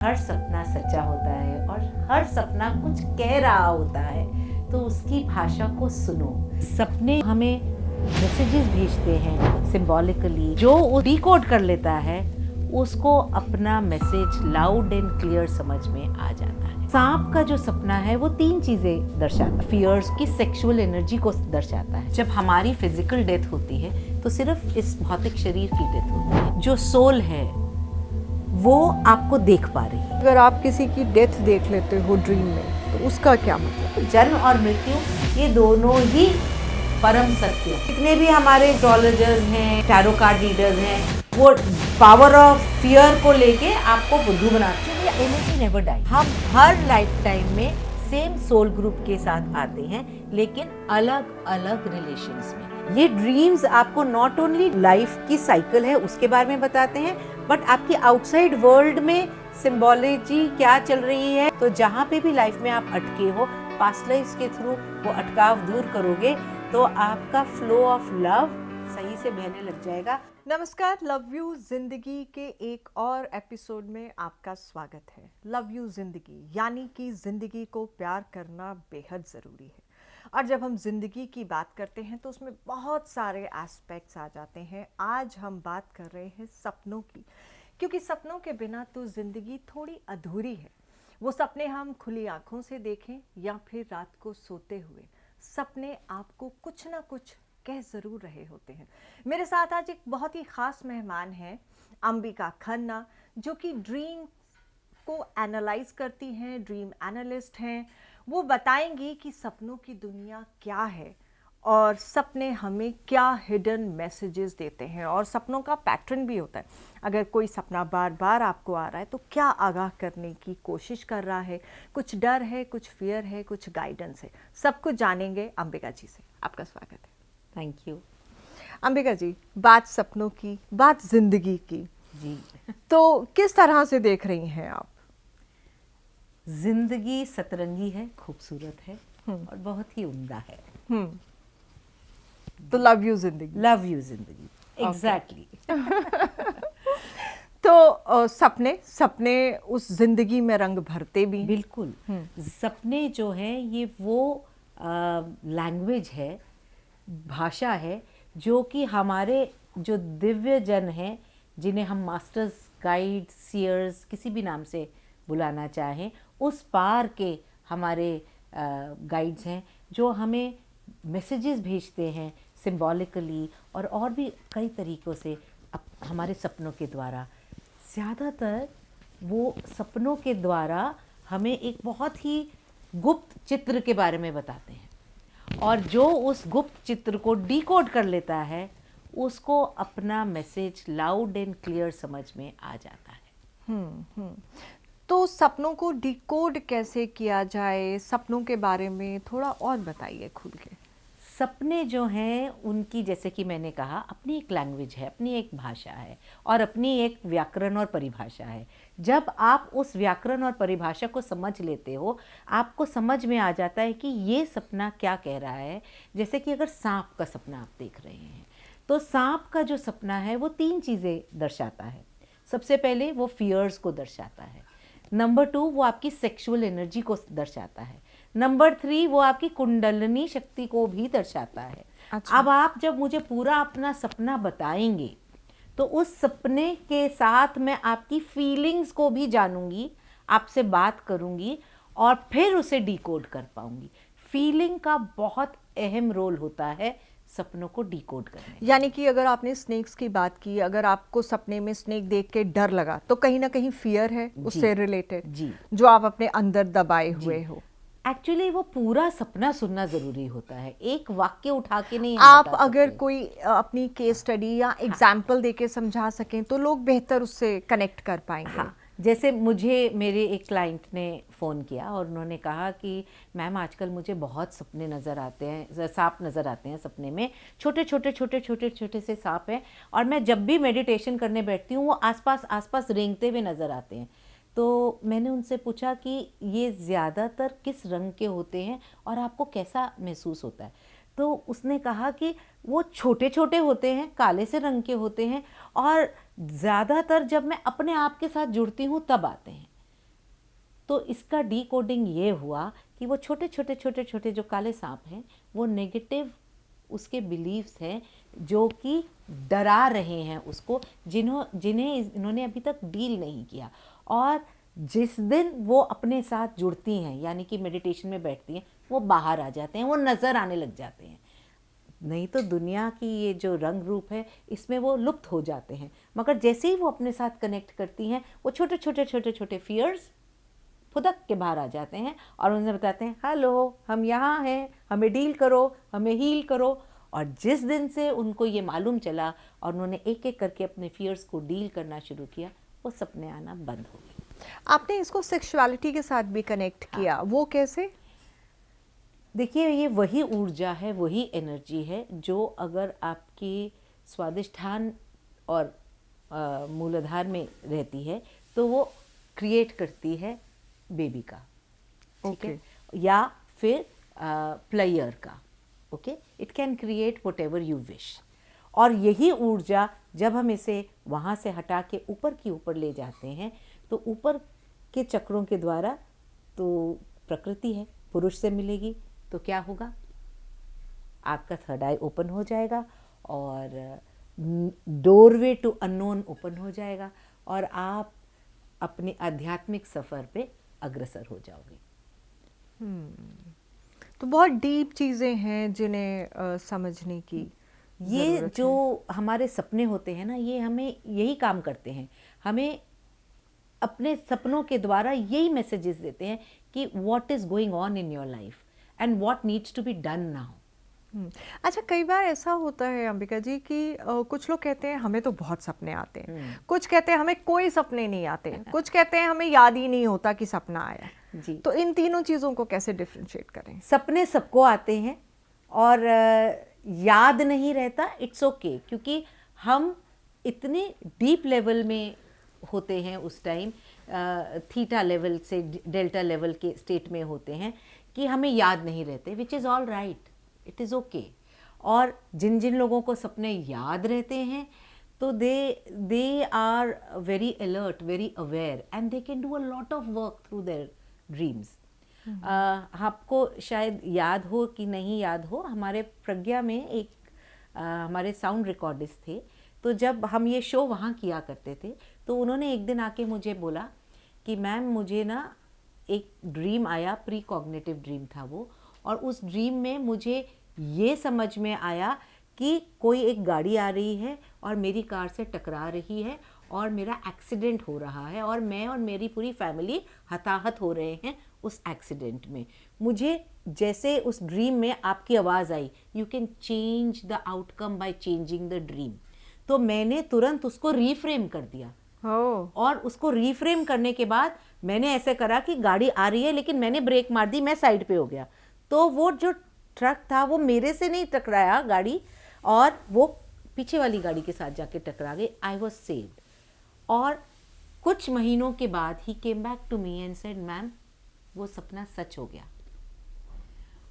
हर सपना सच्चा होता है और हर सपना कुछ कह रहा होता है, तो उसकी भाषा को सुनो। सपने हमें मैसेजेस भेजते हैं सिंबॉलिकली, जो डिकोड कर लेता है उसको अपना मैसेज लाउड एंड क्लियर समझ में आ जाता है। सांप का जो सपना है वो 3 चीजें दर्शाता है। फियर्स की सेक्सुअल एनर्जी को दर्शाता है। जब हमारी फिजिकल डेथ होती है तो सिर्फ इस भौतिक शरीर की डेथ होती है, जो सोल है वो आपको देख पा रही है। अगर आप किसी की डेथ देख लेते हो ड्रीम में तो उसका क्या मतलब? जन्म और मृत्यु ये दोनों ही परम सत्य। जितने भी हमारे एस्ट्रोलॉजर्स हैं, टैरो कार्ड रीडर्स हैं, वो पावर ऑफ फियर को लेके आपको बुद्धू बनाते हैं। ये एनर्जी नेवर डाई। हम हर लाइफ टाइम में सेम सोल ग्रुप के साथ आते हैं, लेकिन अलग अलग रिलेशंस में। ये ड्रीम्स आपको नॉट ओनली लाइफ की साइकिल है उसके बारे में बताते हैं, बट आपकी आउटसाइड वर्ल्ड में सिंबोलॉजी क्या चल रही है। तो जहाँ पे भी लाइफ में आप अटके हो, पास्ट लाइफ के थ्रू वो अटकाव दूर करोगे तो आपका फ्लो ऑफ लव सही से बहने लग जाएगा। नमस्कार, लव यू जिंदगी के एक और एपिसोड में आपका स्वागत है। लव यू जिंदगी यानी कि जिंदगी को प्यार करना बेहद ज़रूरी है। और जब हम जिंदगी की बात करते हैं तो उसमें बहुत सारे एस्पेक्ट्स आ जाते हैं। आज हम बात कर रहे हैं सपनों की, क्योंकि सपनों के बिना तो ज़िंदगी थोड़ी अधूरी है। वो सपने हम खुली आंखों से देखें या फिर रात को सोते हुए, सपने आपको कुछ ना कुछ कह ज़रूर रहे होते हैं। मेरे साथ आज एक बहुत ही ख़ास मेहमान हैं, अंबिका खन्ना, जो कि ड्रीम को एनालाइज करती हैं, ड्रीम एनालिस्ट हैं। वो बताएंगी कि सपनों की दुनिया क्या है और सपने हमें क्या हिडन मैसेजेस देते हैं, और सपनों का पैटर्न भी होता है। अगर कोई सपना बार बार आपको आ रहा है तो क्या आगाह करने की कोशिश कर रहा है, कुछ डर है, कुछ फियर है, कुछ गाइडेंस है। सब कुछ जानेंगे अंबिका जी से। आपका स्वागत है। Thank you. अंबिका जी, बात सपनों की, बात जिंदगी की जी। तो किस तरह से देख रही हैं आप? जिंदगी सतरंगी है, खूबसूरत है और बहुत ही उम्दा है। तो लव यू जिंदगी। लव यू जिंदगी, एग्जैक्टली। तो सपने सपने उस जिंदगी में रंग भरते भी हैं। बिल्कुल। सपने जो है ये वो लैंग्वेज है, भाषा है, जो कि हमारे जो दिव्य जन हैं, जिन्हें हम मास्टर्स, गाइड, सीयर्स, किसी भी नाम से बुलाना चाहें, उस पार के हमारे गाइड्स हैं, जो हमें मैसेजेस भेजते हैं सिंबॉलिकली और भी कई तरीक़ों से हमारे सपनों के द्वारा। ज़्यादातर वो सपनों के द्वारा हमें एक बहुत ही गुप्त चित्र के बारे में बताते हैं, और जो उस गुप्त चित्र को डिकोड कर लेता है उसको अपना मैसेज लाउड एंड क्लियर समझ में आ जाता है। तो सपनों को डिकोड कैसे किया जाए, सपनों के बारे में थोड़ा और बताइए खुल के। सपने जो हैं उनकी, जैसे कि मैंने कहा, अपनी एक लैंग्वेज है, अपनी एक भाषा है और अपनी एक व्याकरण और परिभाषा है। जब आप उस व्याकरण और परिभाषा को समझ लेते हो, आपको समझ में आ जाता है कि ये सपना क्या कह रहा है। जैसे कि अगर सांप का सपना आप देख रहे हैं तो सांप का जो सपना है वो 3 चीज़ें दर्शाता है। सबसे पहले वो फियर्स को दर्शाता है। नंबर 2 वो आपकी सेक्सुअल एनर्जी को दर्शाता है। नंबर 3 वो आपकी कुंडलिनी शक्ति को भी दर्शाता है। अच्छा। अब आप जब मुझे पूरा अपना सपना बताएंगे तो उस सपने के साथ मैं आपकी फीलिंग्स को भी जानूंगी, आपसे बात करूंगी और फिर उसे डिकोड कर पाऊंगी। फीलिंग का बहुत अहम रोल होता है सपनों को डिकोड करने। यानी कि अगर आपने स्नेक्स की बात की, अगर आपको सपने में स्नेक देख के डर लगा तो कहीं ना कहीं फियर है उससे रिलेटेड, जी, जो आप अपने अंदर दबाए हुए हो। एक्चुअली वो पूरा सपना सुनना ज़रूरी होता है, एक वाक्य उठा के नहीं आप बता अगर सकते। कोई अपनी केस स्टडी या एग्जाम्पल देके समझा सकें तो लोग बेहतर उससे कनेक्ट कर पाएंगे। हाँ, जैसे मुझे मेरे एक क्लाइंट ने फ़ोन किया और उन्होंने कहा कि मैम आजकल मुझे बहुत सपने नज़र आते हैं, सांप नज़र आते हैं सपने में, छोटे छोटे से सांप हैं, और मैं जब भी मेडिटेशन करने बैठती हूँ वो आसपास रेंगते हुए नज़र आते हैं। तो मैंने उनसे पूछा कि ये ज़्यादातर किस रंग के होते हैं और आपको कैसा महसूस होता है। तो उसने कहा कि वो छोटे छोटे होते हैं, काले से रंग के होते हैं, और ज़्यादातर जब मैं अपने आप के साथ जुड़ती हूँ तब आते हैं। तो इसका डीकोडिंग ये हुआ कि वो छोटे छोटे छोटे छोटे जो काले सांप हैं वो नेगेटिव उसके बिलीव्स हैं जो कि डरा रहे हैं उसको, जिन्हें इन्होंने अभी तक डील नहीं किया। और जिस दिन वो अपने साथ जुड़ती हैं यानी कि मेडिटेशन में बैठती हैं, वो बाहर आ जाते हैं, वो नज़र आने लग जाते हैं। नहीं तो दुनिया की ये जो रंग रूप है इसमें वो लुप्त हो जाते हैं। मगर जैसे ही वो अपने साथ कनेक्ट करती हैं, वो छोटे छोटे छोटे छोटे फियर्स फुदक के बाहर आ जाते हैं और उन्हें बताते हैं हेलो हम यहाँ हैं, हमें डील करो, हमें हील करो। और जिस दिन से उनको ये मालूम चला और उन्होंने एक एक करके अपने फियर्स को डील करना शुरू किया, वो सपने आना बंद हो गए। आपने इसको सेक्सुअलिटी के साथ भी कनेक्ट किया, वो कैसे? देखिए, ये वही ऊर्जा है, वही एनर्जी है जो अगर आपकी स्वादिष्ठान और मूलाधार में रहती है तो वो क्रिएट करती है बेबी का, ठीक है, या फिर प्लेयर का। Okay, it can create what ever you wish. और यही ऊर्जा जब हम इसे वहाँ से हटा के ऊपर की ऊपर ले जाते हैं तो ऊपर के चक्रों के द्वारा तो प्रकृति है, पुरुष से मिलेगी तो क्या होगा, आपका थर्ड आई ओपन हो जाएगा और डोरवे टू अननोन ओपन हो जाएगा और आप अपने आध्यात्मिक सफ़र पे अग्रसर हो जाओगे। तो बहुत डीप चीज़ें हैं जिन्हें समझने की ये जो हमारे सपने होते हैं ना, ये हमें यही काम करते हैं, हमें अपने सपनों के द्वारा यही मैसेजेस देते हैं कि what is going on in your life and what needs to be done now. अच्छा, कई बार ऐसा होता है अंबिका जी कि कुछ लोग कहते हैं हमें तो बहुत सपने आते हैं, कुछ कहते हैं हमें कोई सपने नहीं आते, कुछ कहते हैं हमें याद ही नहीं होता कि सपना आया जी। तो इन तीनों चीज़ों को कैसे डिफरेंशिएट करें? सपने सबको आते हैं और याद नहीं रहता, इट्स ओके, क्योंकि हम इतने डीप लेवल में होते हैं उस टाइम, थीटा लेवल से डेल्टा लेवल के स्टेट में होते हैं कि हमें याद नहीं रहते, which is all right, it is okay. और जिन जिन लोगों को सपने याद रहते हैं तो they are very alert, very aware and they can do a lot of work through their dreams. आपको शायद याद हो कि नहीं याद हो, हमारे प्रज्ञा में एक हमारे साउंड रिकॉर्डिस्ट थे, तो जब हम ये शो वहाँ किया करते थे तो उन्होंने एक दिन आके मुझे बोला कि मैम मुझे ना एक ड्रीम आया, प्री कॉग्निटिव ड्रीम था वो, और उस ड्रीम में मुझे ये समझ में आया कि कोई एक गाड़ी आ रही है और मेरी कार से टकरा रही है और मेरा एक्सीडेंट हो रहा है और मैं और मेरी पूरी फैमिली हताहत हो रहे हैं उस एक्सीडेंट में। मुझे जैसे उस ड्रीम में आपकी आवाज़ आई, you can change the outcome by changing the dream, तो मैंने तुरंत उसको रीफ्रेम कर दिया। और उसको रीफ्रेम करने के बाद मैंने ऐसे करा कि गाड़ी आ रही है लेकिन मैंने ब्रेक मार दी, मैं साइड पे हो गया, तो वो जो ट्रक था वो मेरे से नहीं टकराया गाड़ी, और वो पीछे वाली गाड़ी के साथ जाके टकरा गई। I was saved. और कुछ महीनों के बाद ही came back to me and said ma'am वो सपना सच हो गया,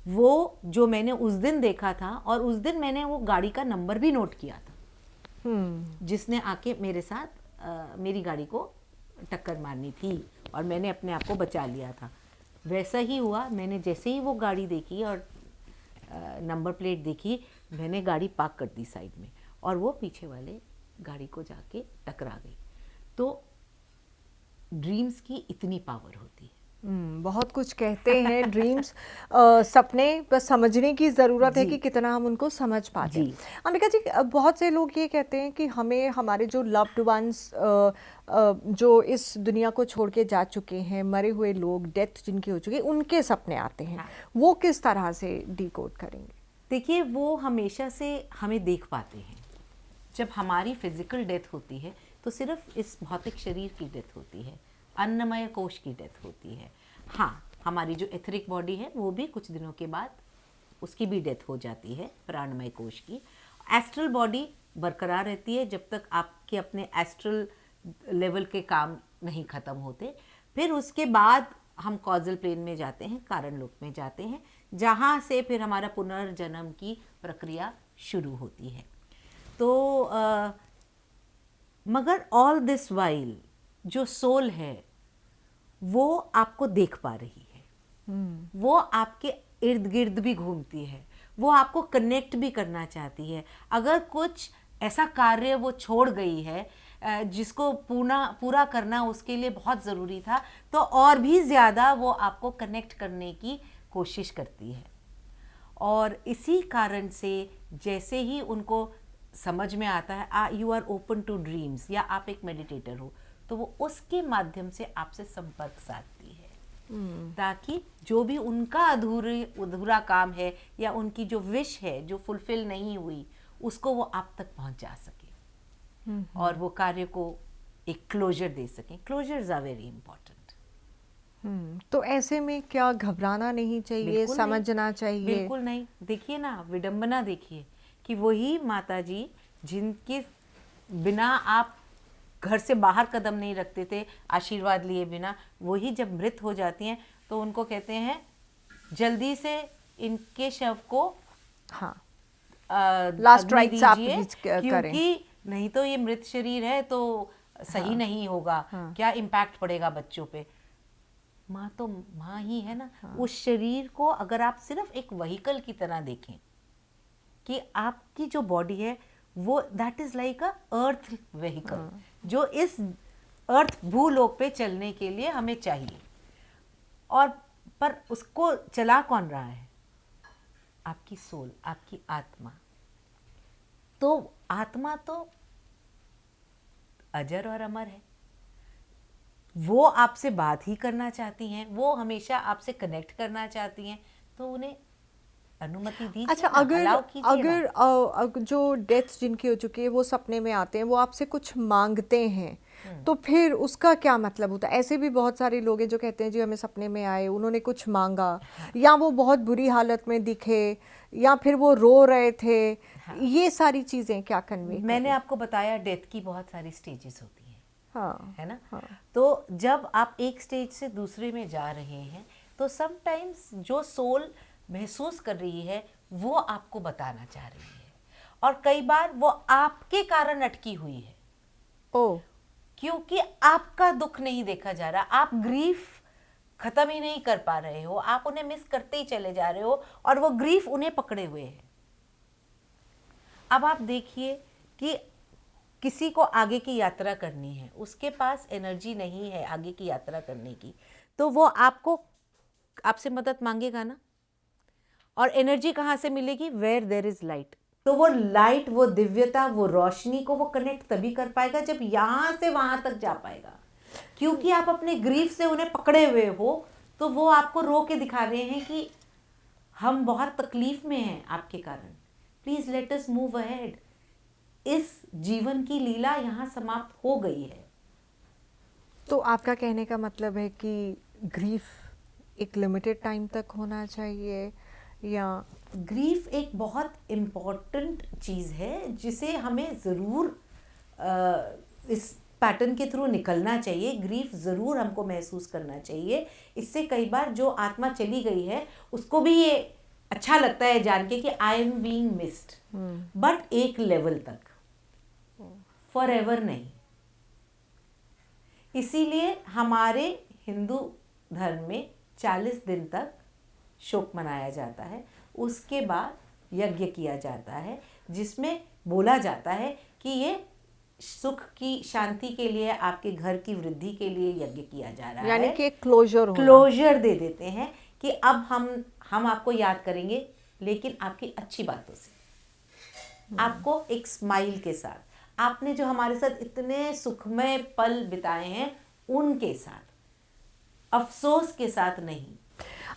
वो जो मैंने उस दिन देखा था, और उस दिन मैंने वो गाड़ी का नंबर भी नोट किया था जिसने आके मेरे साथ मेरी गाड़ी को टक्कर मारनी थी और मैंने अपने आप को बचा लिया था। वैसा ही हुआ, मैंने जैसे ही वो गाड़ी देखी और नंबर प्लेट देखी, मैंने गाड़ी पार्क कर दी साइड में और वो पीछे वाले गाड़ी को जाके टकरा गई। तो ड्रीम्स की इतनी पावर होती है। बहुत कुछ कहते हैं ड्रीम्स, सपने, बस समझने की ज़रूरत है कि कितना हम उनको समझ पाते हैं। अंबिका जी, बहुत से लोग ये कहते हैं कि हमें हमारे जो लव्ड वंस जो इस दुनिया को छोड़ के जा चुके हैं, मरे हुए लोग, डेथ जिनकी हो चुकी है, उनके सपने आते हैं। वो किस तरह से डिकोड करेंगे? देखिए, वो हमेशा से हमें देख पाते हैं। जब हमारी फिजिकल डेथ होती है तो सिर्फ इस भौतिक शरीर की डेथ होती है, अन्नमय कोश की डेथ होती है। हाँ, हमारी जो एथरिक बॉडी है वो भी कुछ दिनों के बाद उसकी भी डेथ हो जाती है, प्राणमय कोश की। एस्ट्रल बॉडी बरकरार रहती है जब तक आपके अपने एस्ट्रल लेवल के काम नहीं ख़त्म होते। फिर उसके बाद हम कॉजल प्लेन में जाते हैं, कारण लोक में जाते हैं, जहाँ से फिर हमारा पुनर्जन्म की प्रक्रिया शुरू होती है। तो मगर ऑल दिस वाइल जो सोल है वो आपको देख पा रही है, वो आपके इर्द गिर्द भी घूमती है, वो आपको कनेक्ट भी करना चाहती है। अगर कुछ ऐसा कार्य वो छोड़ गई है जिसको पूरा करना उसके लिए बहुत ज़रूरी था, तो और भी ज़्यादा वो आपको कनेक्ट करने की कोशिश करती है। और इसी कारण से जैसे ही उनको समझ में आता है you are open to dreams, या आप एक मेडिटेटर हो, तो वो उसके माध्यम से आपसे संपर्क साधती है, ताकि जो भी उनका अधूरा काम है या उनकी जो विश है जो फुलफिल नहीं हुई, उसको वो आप तक पहुंचा सके और वो कार्य को एक क्लोजर दे सकें। Closures are very important. तो ऐसे में क्या घबराना नहीं चाहिए, बिल्कुल समझना नहीं, चाहिए? बिल्कुल नहीं। देखिए ना, विडंबना देखिए कि वही माता जी जिनके बिना आप घर से बाहर कदम नहीं रखते थे आशीर्वाद लिए बिना, वही जब मृत हो जाती हैं तो उनको कहते हैं जल्दी से इनके शव को हाँ, लास्ट अग्नि राइट्स आप करें। क्योंकि नहीं तो ये मृत शरीर है तो सही नहीं होगा, क्या इम्पैक्ट पड़ेगा बच्चों पे। माँ तो माँ ही है ना। उस शरीर को अगर आप सिर्फ एक व्हीकल की तरह देखें कि आपकी जो बॉडी है वो that is like a earth vehicle, जो इस अर्थ भूलोक पे चलने के लिए हमें चाहिए, और पर उसको चला कौन रहा है? आपकी सोल, आपकी आत्मा। तो आत्मा तो अजर और अमर है, वो आपसे बात ही करना चाहती हैं, वो हमेशा आपसे कनेक्ट करना चाहती हैं, तो उन्हें अनुमति दीजिए। अच्छा, अगर जो डेथ जिनकी हो चुकी है वो सपने में आते हैं, वो आपसे कुछ मांगते हैं, तो फिर उसका क्या मतलब होता है? ऐसे भी बहुत सारे लोग हैं जो कहते हैं जी हमें सपने में आए, उन्होंने कुछ मांगा, या वो बहुत बुरी हालत में दिखे, या फिर वो रो रहे थे। ये सारी चीज़ें क्या कन्वे? मैंने आपको बताया डेथ की बहुत सारी स्टेजेस होती हैं, हाँ, है ना। तो जब आप एक स्टेज से दूसरे में जा रहे हैं तो समटाइम्स जो सोल महसूस कर रही है वो आपको बताना चाह रही है, और कई बार वो आपके कारण अटकी हुई है। क्योंकि आपका दुख नहीं देखा जा रहा, आप ग्रीफ खत्म ही नहीं कर पा रहे हो, आप उन्हें मिस करते ही चले जा रहे हो और वो ग्रीफ उन्हें पकड़े हुए है। अब आप देखिए कि किसी को आगे की यात्रा करनी है, उसके पास एनर्जी नहीं है आगे की यात्रा करने की, तो वो आपसे मदद मांगेगा ना। और एनर्जी कहाँ से मिलेगी? Where there is light. तो वो लाइट, वो दिव्यता, वो रोशनी को वो कनेक्ट तभी कर पाएगा जब यहाँ से वहां तक जा पाएगा। क्योंकि आप अपने ग्रीफ से उन्हें पकड़े हुए हो, तो वो आपको रो के दिखा रहे हैं कि हम बहुत तकलीफ में हैं आपके कारण, please let us move ahead. इस जीवन की लीला यहाँ समाप्त हो गई है। तो आपका कहने का मतलब है कि ग्रीफ एक लिमिटेड टाइम तक होना चाहिए, या ग्रीफ एक बहुत इम्पॉर्टेंट चीज़ है जिसे हमें ज़रूर इस पैटर्न के थ्रू निकलना चाहिए। ग्रीफ ज़रूर हमको महसूस करना चाहिए। इससे कई बार जो आत्मा चली गई है उसको भी ये अच्छा लगता है जान के कि I am being missed, but एक लेवल तक, फॉर एवर नहीं। इसीलिए हमारे हिंदू धर्म में 40 दिन तक शोक मनाया जाता है, उसके बाद यज्ञ किया जाता है, जिसमें बोला जाता है कि ये सुख की शांति के लिए, आपके घर की वृद्धि के लिए यज्ञ किया जा रहा है। यानी कि क्लोजर दे देते हैं कि अब हम आपको याद करेंगे, लेकिन आपकी अच्छी बातों से, आपको एक स्माइल के साथ, आपने जो हमारे साथ इतने सुखमय पल बिताए हैं उनके साथ, अफसोस के साथ नहीं।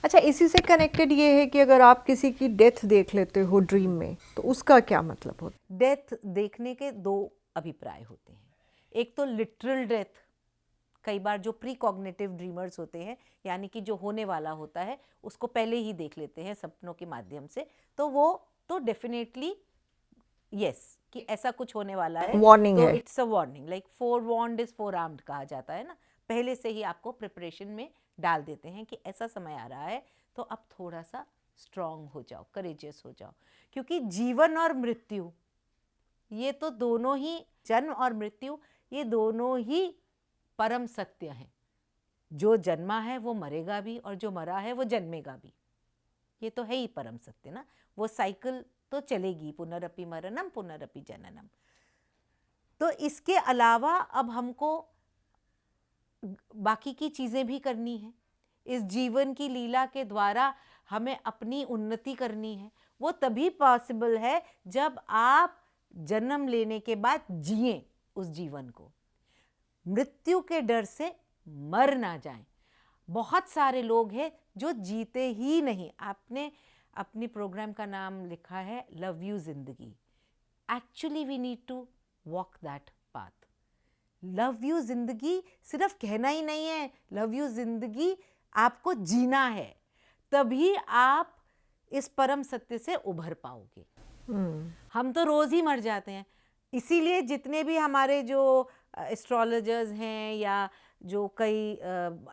अच्छा, इसी से कनेक्टेड ये है कि अगर आप किसी की डेथ देख लेते हो ड्रीम में, तो उसका क्या मतलब होता है? डेथ देखने के दो अभिप्राय होते हैं। एक तो लिटरल डेथ, कई बार जो प्री कॉग्निटिव ड्रीमर्स होते हैं, यानी कि जो होने वाला होता है उसको पहले ही देख लेते हैं सपनों के माध्यम से, तो वो तो डेफिनेटली यस कि ऐसा कुछ होने वाला है, वार्निंग तो है। It's a warning, like four warned is four armed कहा जाता है ना। पहले से ही आपको प्रिपरेशन में डाल देते हैं कि ऐसा समय आ रहा है, तो अब थोड़ा सा स्ट्रांग हो जाओ, करेजियस हो जाओ। क्योंकि जीवन और मृत्यु, ये तो दोनों ही, जन्म और मृत्यु, ये दोनों ही परम सत्य हैं। जो जन्मा है वो मरेगा भी, और जो मरा है वो जन्मेगा भी। ये तो है ही परम सत्य ना, वो साइकिल तो चलेगी, पुनरपि मरणम पुनरपि जननम। तो इसके अलावा अब हमको बाकी की चीज़ें भी करनी है। इस जीवन की लीला के द्वारा हमें अपनी उन्नति करनी है। वो तभी पॉसिबल है जब आप जन्म लेने के बाद जिए उस जीवन को, मृत्यु के डर से मर ना जाएं। बहुत सारे लोग हैं जो जीते ही नहीं। आपने अपनी प्रोग्राम का नाम लिखा है लव यू जिंदगी। Actually we need to walk that path. Love you जिंदगी सिर्फ कहना ही नहीं है, लव यू जिंदगी आपको जीना है, तभी आप इस परम सत्य से उभर पाओगे। हम तो रोज ही मर जाते हैं। इसीलिए जितने भी हमारे जो एस्ट्रोलॉजर्स हैं या जो कई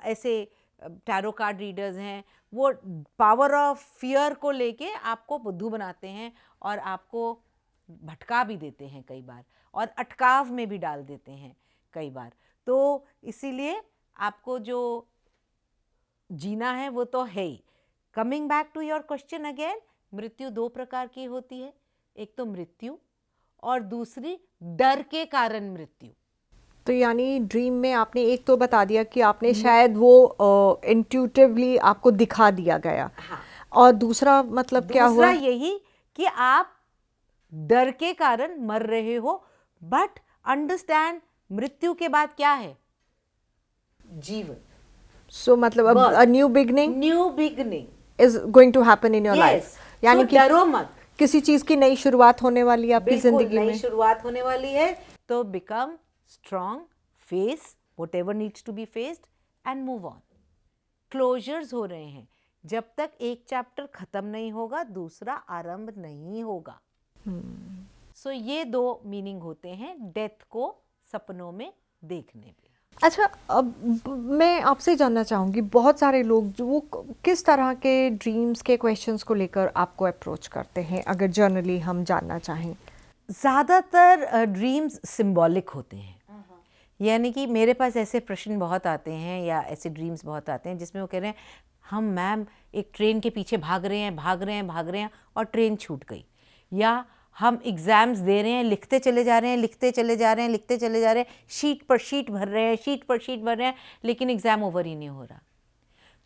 ऐसे टैरो कार्ड रीडर्स हैं, वो पावर ऑफ फियर को लेके आपको बुद्धू बनाते हैं और आपको भटका भी देते हैं कई बार, और अटकाव में भी डाल देते हैं कई बार। तो इसीलिए आपको जो जीना है वो तो है ही। Coming back to your question again, मृत्यु दो प्रकार की होती है, एक तो मृत्यु और दूसरी डर के कारण मृत्यु। तो यानी ड्रीम में आपने एक तो बता दिया कि आपने शायद वो इंट्यूटिवली आपको दिखा दिया गया। हाँ। और दूसरा मतलब क्या हुआ? दूसरा यही कि आप डर के कारण मर रहे हो, बट अंडरस्टैंड मृत्यु के बाद क्या है? जीवन। सो मतलब a new beginning is going to happen in your life. यानी कि डरो मत, किसी चीज की नई शुरुआत होने वाली है आपकी जिंदगी में। नई शुरुआत होने वाली है, तो become strong, face whatever needs to be faced and move on. Closures हो रहे हैं। जब तक एक चैप्टर खत्म नहीं होगा दूसरा आरंभ नहीं होगा। सो ये दो मीनिंग होते हैं डेथ को सपनों में देखने में। अच्छा, अब मैं आपसे जानना चाहूँगी, बहुत सारे लोग जो वो किस तरह के ड्रीम्स के क्वेश्चंस को लेकर आपको अप्रोच करते हैं, अगर जनरली हम जानना चाहें? ज़्यादातर ड्रीम्स सिंबॉलिक होते हैं। यानी कि मेरे पास ऐसे प्रश्न बहुत आते हैं या ऐसे ड्रीम्स बहुत आते हैं जिसमें वो कह रहे हैं हम मैम एक ट्रेन के पीछे भाग रहे हैं और ट्रेन छूट गई, या हम एग्ज़ाम्स दे रहे हैं, लिखते चले जा रहे हैं, शीट पर शीट भर रहे हैं, लेकिन एग्ज़ाम ओवर ही नहीं हो रहा।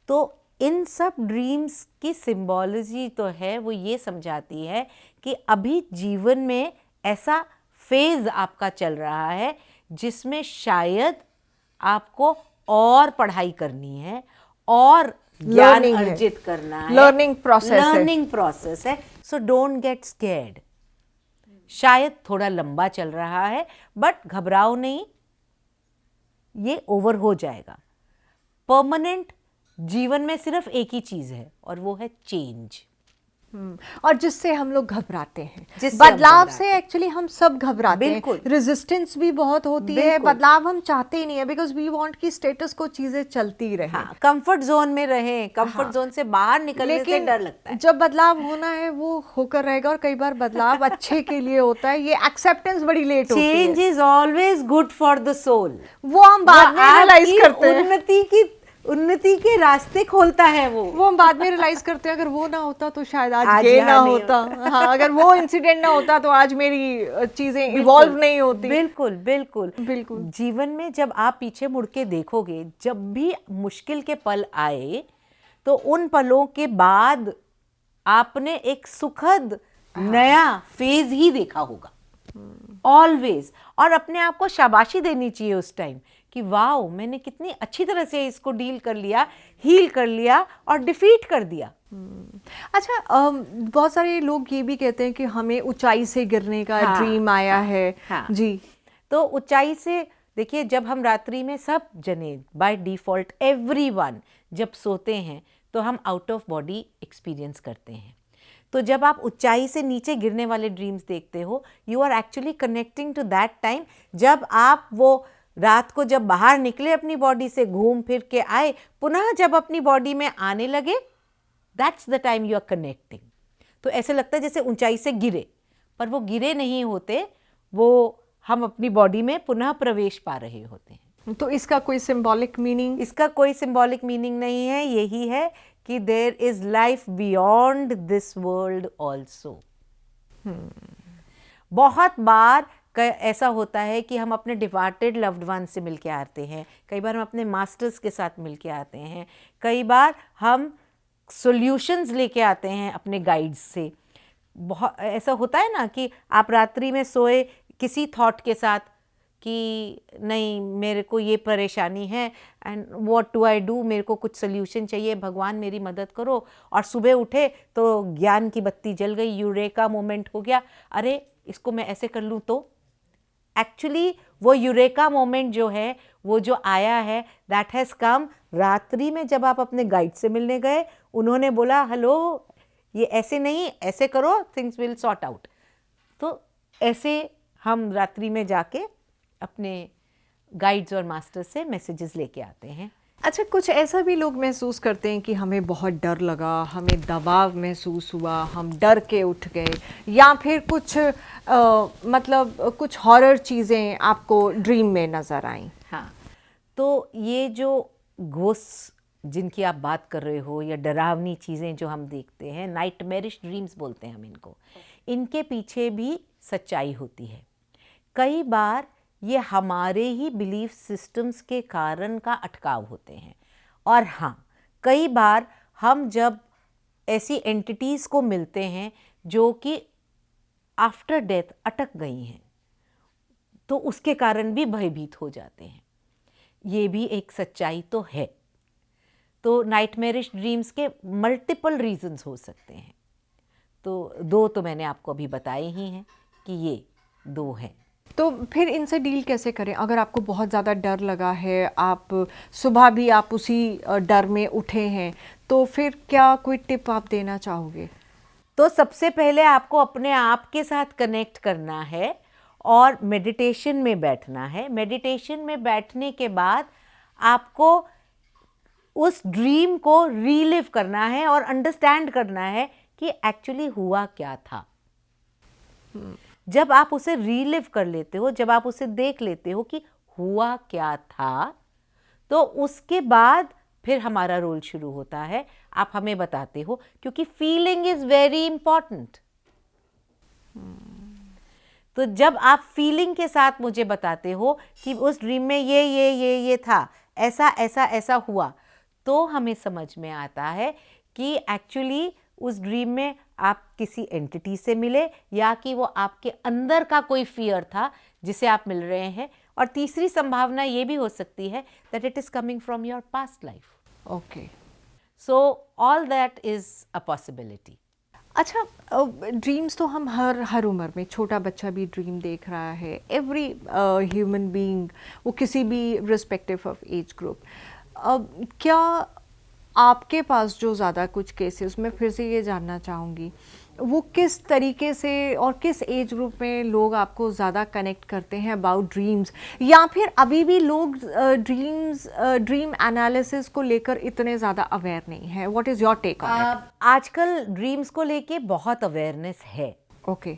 तो इन सब ड्रीम्स की सिंबॉलॉजी तो है, वो ये समझाती है कि अभी जीवन में ऐसा फेज़ आपका चल रहा है जिसमें शायद आपको और पढ़ाई करनी है और ज्ञान अर्जित करना है। लर्निंग प्रोसेस है। So don't get scared. शायद थोड़ा लंबा चल रहा है, बट घबराओ नहीं, ये ओवर हो जाएगा। परमानेंट जीवन में सिर्फ एक ही चीज है और वो है चेंज। और जिससे हम लोग घबराते हैं, बदलाव से एक्चुअली हम सब घबराते हैं। रेजिस्टेंस भी बहुत होती है, बदलाव हम चाहते ही नहीं है, बिकॉज वी वांट कि स्टेटस को चीजें चलती रहे। हाँ, कंफर्ट जोन में रहें, कंफर्ट जोन से बाहर निकलने से डर लगता है। जब बदलाव होना है वो होकर रहेगा, और कई बार बदलाव अच्छे के लिए होता है। ये एक्सेप्टेंस बड़ी लेट होती है। Change is always good for the soul. वो हम बाद में रियलाइज करते हैं। उन्नति के रास्ते खोलता है वो हम बाद में रियलाइज करते हैं अगर वो ना होता तो शायद आज ये ना होता। हाँ, अगर वो इंसिडेंट ना होता तो आज मेरी चीजें इवॉल्व नहीं होती। बिल्कुल। जीवन में जब आप पीछे मुड़ के देखोगे, जब भी मुश्किल के पल आए तो उन पलों के बाद आपने एक सुखद नया फेज ही देखा होगा ऑलवेज। और अपने आप को शाबाशी देनी चाहिए उस टाइम कि वाओ, मैंने कितनी अच्छी तरह से इसको डील कर लिया, हील कर लिया और डिफीट कर दिया। अच्छा, बहुत सारे लोग ये भी कहते हैं कि हमें ऊंचाई से गिरने का ड्रीम आया है। जी, तो ऊंचाई से देखिए, जब हम रात्रि में सब जने बाय डिफॉल्ट एवरीवन जब सोते हैं तो हम आउट ऑफ बॉडी एक्सपीरियंस करते हैं। तो जब आप ऊंचाई से नीचे गिरने वाले ड्रीम्स देखते हो, you are actually connecting to that time जब आप वो रात को जब बाहर निकले, अपनी बॉडी से घूम फिर के आए, पुनः जब अपनी बॉडी में आने लगे, that's the time you are connecting. तो ऐसे लगता है जैसे ऊंचाई से गिरे, पर वो गिरे नहीं होते, वो हम अपनी बॉडी में पुनः प्रवेश पा रहे होते हैं। तो इसका कोई सिंबॉलिक मीनिंग? इसका कोई सिंबॉलिक मीनिंग नहीं है, यही है कि there is life beyond this world also. बहुत बार ऐसा होता है कि हम अपने डिपार्टेड लव्ड वन से मिलके आते हैं, कई बार हम अपने मास्टर्स के साथ मिलके आते हैं, कई बार हम सॉल्यूशंस लेके आते हैं अपने गाइड्स से। बहुत ऐसा होता है ना कि आप रात्रि में सोए किसी थॉट के साथ कि नहीं मेरे को ये परेशानी है and what do I do, मेरे को कुछ सोल्यूशन चाहिए, भगवान मेरी मदद करो, और सुबह उठे तो ज्ञान की बत्ती जल गई, यूरेका मोमेंट हो गया, अरे इसको मैं ऐसे कर लूँ तो। एक्चुअली वो यूरेका मोमेंट जो है, वो जो आया है, दैट हैज़ कम रात्रि में जब आप अपने गाइड से मिलने गए, उन्होंने बोला हेलो ये ऐसे नहीं, ऐसे करो, थिंग्स विल सॉर्ट आउट। तो ऐसे हम रात्रि में जाके अपने गाइड्स और मास्टर्स से मैसेजेस लेके आते हैं। अच्छा, कुछ ऐसा भी लोग महसूस करते हैं कि हमें बहुत डर लगा, हमें दबाव महसूस हुआ, हम डर के उठ गए, या फिर कुछ मतलब कुछ हॉरर चीज़ें आपको ड्रीम में नज़र आईं? हाँ, तो ये जो घोस्ट जिनकी आप बात कर रहे हो या डरावनी चीज़ें जो हम देखते हैं, नाइटमेरिश ड्रीम्स बोलते हैं हम इनको, इनके पीछे भी सच्चाई होती है। कई बार ये हमारे ही बिलीफ सिस्टम्स के कारण का अटकाव होते हैं, और हाँ, कई बार हम जब ऐसी एंटिटीज़ को मिलते हैं जो कि आफ्टर डेथ अटक गई हैं, तो उसके कारण भी भयभीत हो जाते हैं। ये भी एक सच्चाई तो है। तो नाइटमेरिश ड्रीम्स के मल्टीपल रीजंस हो सकते हैं, तो दो तो मैंने आपको अभी बताए ही हैं कि ये दो हैं। तो फिर इनसे डील कैसे करें? अगर आपको बहुत ज़्यादा डर लगा है, आप सुबह भी आप उसी डर में उठे हैं, तो फिर क्या कोई टिप आप देना चाहोगे? तो सबसे पहले आपको अपने आप के साथ कनेक्ट करना है और मेडिटेशन में बैठना है। मेडिटेशन में बैठने के बाद आपको उस ड्रीम को रीलिव करना है और अंडरस्टैंड करना है कि एक्चुअली हुआ क्या था। जब आप उसे रीलिव कर लेते हो, जब आप उसे देख लेते हो कि हुआ क्या था, तो उसके बाद फिर हमारा रोल शुरू होता है। आप हमें बताते हो, क्योंकि फीलिंग इज वेरी इंपॉर्टेंट। तो जब आप फीलिंग के साथ मुझे बताते हो कि उस ड्रीम में ये था, ऐसा ऐसा ऐसा हुआ, तो हमें समझ में आता है कि एक्चुअली उस ड्रीम में आप किसी एंटिटी से मिले, या कि वो आपके अंदर का कोई फियर था जिसे आप मिल रहे हैं। और तीसरी संभावना ये भी हो सकती है that it is coming from your past life. Okay, so all that is a possibility. अच्छा, ड्रीम्स तो हम हर उम्र में, छोटा बच्चा भी ड्रीम देख रहा है, एवरी ह्यूमन बीइंग, वो किसी भी रिस्पेक्टिव ऑफ एज ग्रुप। क्या आपके पास जो ज़्यादा कुछ केसेस, मैं फिर से ये जानना चाहूँगी, वो किस तरीके से और किस एज ग्रुप में लोग आपको ज़्यादा कनेक्ट करते हैं अबाउट ड्रीम्स, या फिर अभी भी लोग ड्रीम एनालिसिस को लेकर इतने ज़्यादा अवेयर नहीं है? What is your take on it? आजकल ड्रीम्स को लेके बहुत अवेयरनेस है। ओके,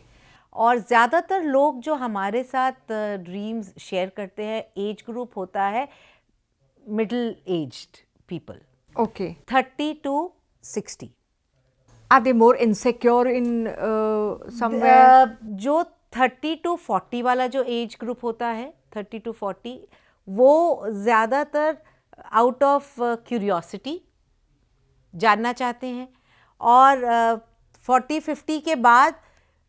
और ज़्यादातर लोग जो हमारे साथ ड्रीम्स शेयर करते हैं, एज ग्रुप होता है middle aged people, okay. 30 to 60। Are they more insecure in somewhere? जो 30 to 40 वाला जो एज ग्रुप होता है, 30 to 40, वो ज़्यादातर आउट ऑफ क्यूरियोसिटी जानना चाहते हैं, और 40-50 के बाद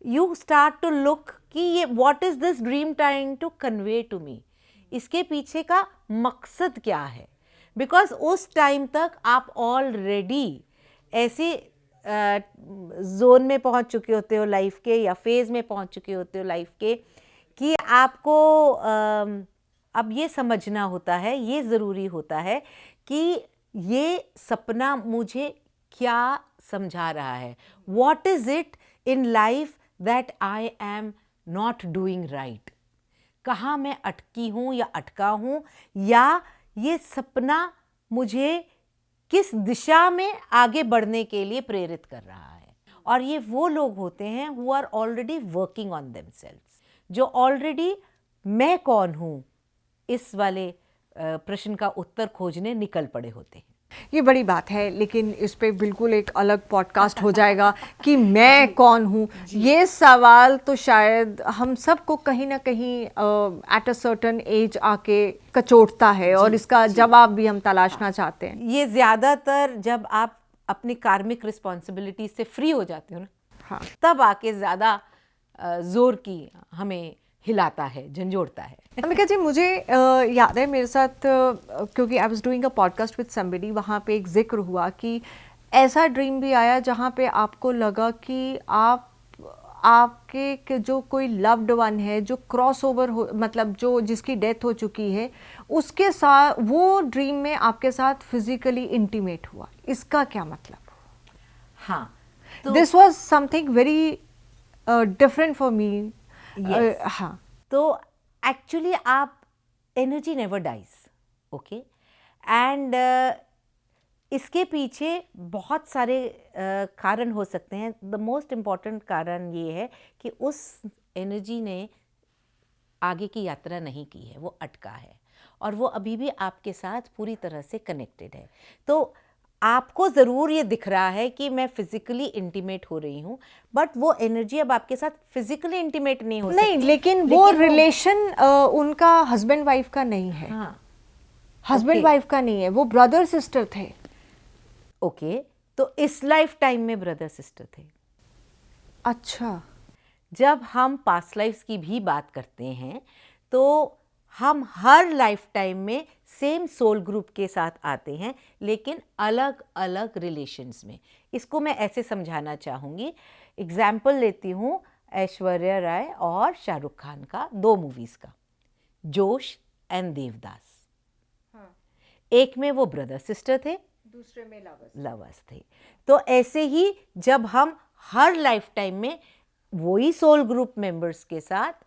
यू स्टार्ट टू लुक कि ये what is this dream trying to convey to me, इसके पीछे का मकसद क्या है। बिकॉज उस टाइम तक आप ऑलरेडी ऐसे जोन में पहुंच चुके होते हो लाइफ के, या फेज़ में पहुंच चुके होते हो लाइफ के, कि आपको अब ये समझना होता है, ये ज़रूरी होता है कि ये सपना मुझे क्या समझा रहा है। What is it in life that I am not doing right, कहाँ मैं अटकी हूँ या अटका हूँ, या ये सपना मुझे किस दिशा में आगे बढ़ने के लिए प्रेरित कर रहा है। और ये वो लोग होते हैं who are already working on themselves, जो ऑलरेडी मैं कौन हूँ इस वाले प्रश्न का उत्तर खोजने निकल पड़े होते हैं। ये बड़ी बात है, लेकिन इस पे बिल्कुल एक अलग पॉडकास्ट हो जाएगा कि मैं कौन हूँ। ये सवाल तो शायद हम सबको कहीं ना कहीं एट अ सर्टेन एज आके कचोटता है, और इसका जवाब भी हम तलाशना चाहते हैं। ये ज़्यादातर जब आप अपनी कार्मिक रिस्पॉन्सिबिलिटी से फ्री हो जाते हो ना, हाँ, तब आके ज़्यादा जोर की हमें हिलाता है, झंझोड़ता है। अमिका जी, मुझे याद है मेरे साथ, क्योंकि I was doing a podcast with somebody, वहाँ पे एक जिक्र हुआ कि ऐसा ड्रीम भी आया जहाँ पे आपको लगा कि आपके जो कोई लव्ड वन है, जो क्रॉस ओवर हो, मतलब जो जिसकी डेथ हो चुकी है, उसके साथ वो ड्रीम में आपके साथ फिजिकली इंटीमेट हुआ। इसका क्या मतलब? हाँ, तो this was something very different for me. हाँ, तो एक्चुअली आप energy never dies, okay, and इसके पीछे बहुत सारे कारण हो सकते हैं। द मोस्ट इम्पॉर्टेंट कारण ये है कि उस एनर्जी ने आगे की यात्रा नहीं की है, वो अटका है और वो अभी भी आपके साथ पूरी तरह से कनेक्टेड है। तो आपको ज़रूर ये दिख रहा है कि मैं फिजिकली इंटीमेट हो रही हूँ, बट वो एनर्जी अब आपके साथ फिजिकली इंटीमेट नहीं हो नहीं, सकती। लेकिन वो रिलेशन उनका हस्बैंड वाइफ का नहीं है। हाँ, हस्बैंड वाइफ का नहीं है, वो ब्रदर सिस्टर थे। ओके, तो इस लाइफ टाइम में ब्रदर सिस्टर थे। अच्छा, जब हम पास्ट लाइफ्स की भी बात करते हैं तो हम हर लाइफ टाइम में सेम सोल ग्रुप के साथ आते हैं, लेकिन अलग अलग रिलेशंस में। इसको मैं ऐसे समझाना चाहूँगी, एग्जाम्पल लेती हूँ ऐश्वर्या राय और शाहरुख खान का 2 मूवीज़ का, जोश एंड देवदास। हाँ, एक में वो ब्रदर सिस्टर थे, दूसरे में लवर्स थे। तो ऐसे ही जब हम हर लाइफ टाइम में वही सोल ग्रुप मेंबर्स के साथ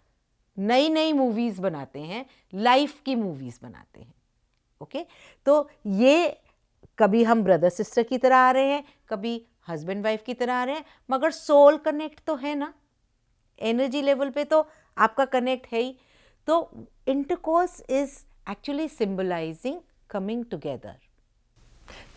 नई नई मूवीज़ बनाते हैं, लाइफ की मूवीज़ बनाते हैं, ओके। तो ये कभी हम ब्रदर सिस्टर की तरह आ रहे हैं, कभी हस्बैंड वाइफ की तरह आ रहे हैं, मगर सोल कनेक्ट तो है ना, एनर्जी लेवल पे तो आपका कनेक्ट है ही। तो intercourse is actually symbolising coming together.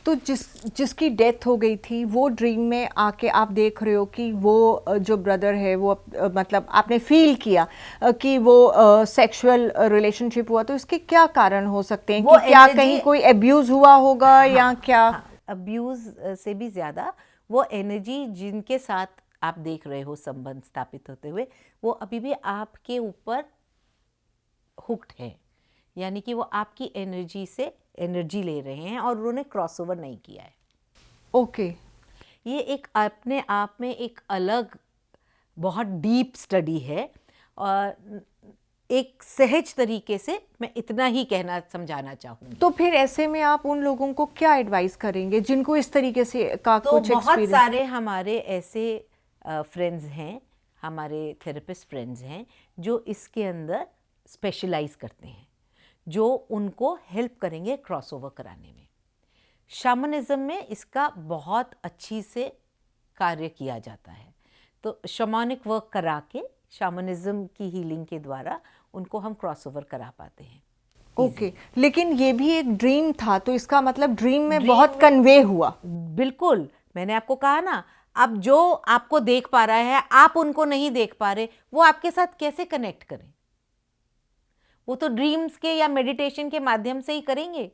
तो जिसकी डेथ हो गई थी, वो ड्रीम में आके आप देख रहे हो कि वो जो ब्रदर है वो मतलब आपने फील किया कि वो सेक्सुअल रिलेशनशिप हुआ, तो इसके क्या कारण हो सकते हैं? कि क्या कहीं कोई अब्यूज हुआ होगा? हाँ, या क्या? हाँ, अब्यूज से भी ज़्यादा वो एनर्जी जिनके साथ आप देख रहे हो संबंध स्थापित होते हुए, वो अभी भी आपके ऊपर हुक्ड है, यानी कि वो आपकी एनर्जी से एनर्जी ले रहे हैं और उन्होंने क्रॉसओवर नहीं किया है। ओके, ये एक अपने आप में एक अलग बहुत डीप स्टडी है, और एक सहज तरीके से मैं इतना ही कहना समझाना चाहूँगी। तो फिर ऐसे में आप उन लोगों को क्या एडवाइस करेंगे जिनको इस तरीके से का तो कुछ बहुत एक्सपीरियंस? सारे हमारे ऐसे फ्रेंड्स हैं, हमारे थेरेपिस्ट फ्रेंड्स हैं जो इसके अंदर स्पेशलाइज करते हैं, जो उनको हेल्प करेंगे क्रॉसओवर कराने में। शैमनिज्म में इसका बहुत अच्छी से कार्य किया जाता है। तो शमानिक वर्क करा के शैमनिज्म की हीलिंग के द्वारा उनको हम क्रॉसओवर करा पाते हैं। ओके, लेकिन ये भी एक ड्रीम था, तो इसका मतलब ड्रीम में बहुत कन्वे हुआ। बिल्कुल, मैंने आपको कहा ना, अब जो आपको देख पा रहा है आप उनको नहीं देख पा रहे, वो आपके साथ कैसे कनेक्ट करें? वो तो ड्रीम्स के या मेडिटेशन के माध्यम से ही करेंगे,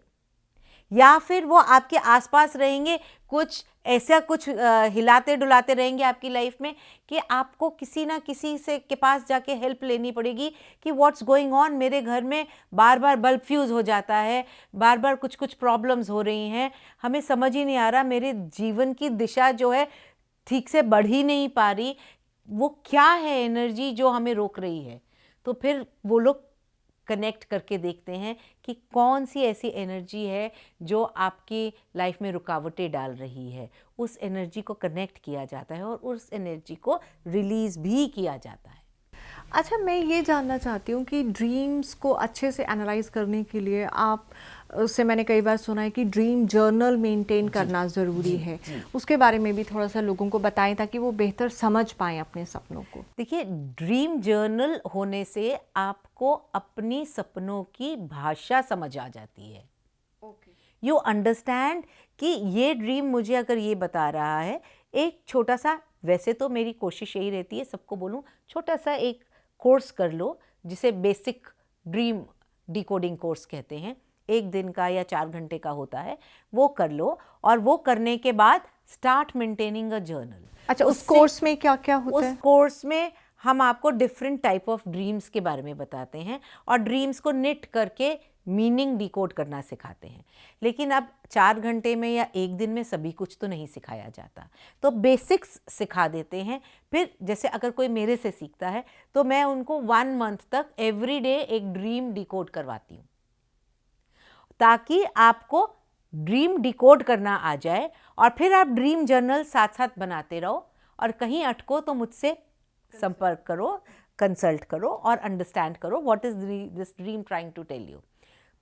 या फिर वो आपके आसपास रहेंगे, कुछ ऐसा कुछ हिलाते डुलाते रहेंगे आपकी लाइफ में कि आपको किसी ना किसी से के पास जाके हेल्प लेनी पड़ेगी कि व्हाट्स गोइंग ऑन, मेरे घर में बार बार बल्ब फ्यूज़ हो जाता है, बार बार कुछ कुछ प्रॉब्लम्स हो रही हैं, हमें समझ ही नहीं आ रहा, मेरे जीवन की दिशा जो है ठीक से बढ़ ही नहीं पा रही, वो क्या है एनर्जी जो हमें रोक रही है। तो फिर वो लोग कनेक्ट करके देखते हैं कि कौन सी ऐसी एनर्जी है जो आपकी लाइफ में रुकावटें डाल रही है। उस एनर्जी को कनेक्ट किया जाता है और उस एनर्जी को रिलीज़ भी किया जाता है। अच्छा, मैं ये जानना चाहती हूँ कि ड्रीम्स को अच्छे से एनालाइज करने के लिए आप उससे मैंने कई बार सुना है कि ड्रीम जर्नल मेंटेन करना ज़रूरी है। उसके बारे में भी थोड़ा सा लोगों को बताएं ताकि वो बेहतर समझ पाएं अपने सपनों को। देखिए, ड्रीम जर्नल होने से आपको अपनी सपनों की भाषा समझ आ जाती है। यू अंडरस्टैंड कि ये ड्रीम मुझे अगर ये बता रहा है, एक छोटा सा, वैसे तो मेरी कोशिश यही रहती है सबको बोलूं, छोटा सा एक कोर्स कर लो जिसे बेसिक ड्रीम डिकोडिंग कोर्स कहते हैं। 1 दिन का या 4 घंटे का होता है, वो कर लो। और वो करने के बाद स्टार्ट मेंटेनिंग अ जर्नल। अच्छा, उस कोर्स में क्या क्या होता है? उस कोर्स में हम आपको डिफरेंट टाइप ऑफ ड्रीम्स के बारे में बताते हैं और ड्रीम्स को निट करके मीनिंग डिकोड करना सिखाते हैं। लेकिन अब 4 घंटे में या 1 दिन में सभी कुछ तो नहीं सिखाया जाता, तो बेसिक्स सिखा देते हैं। फिर जैसे अगर कोई मेरे से सीखता है तो मैं उनको 1 मंथ तक एवरी डे एक ड्रीम डिकोड करवाती हूँ, ताकि आपको ड्रीम डिकोड करना आ जाए। और फिर आप ड्रीम जर्नल साथ साथ बनाते रहो, और कहीं अटको तो मुझसे संपर्क करो, कंसल्ट करो और अंडरस्टैंड करो what is this dream trying to tell you.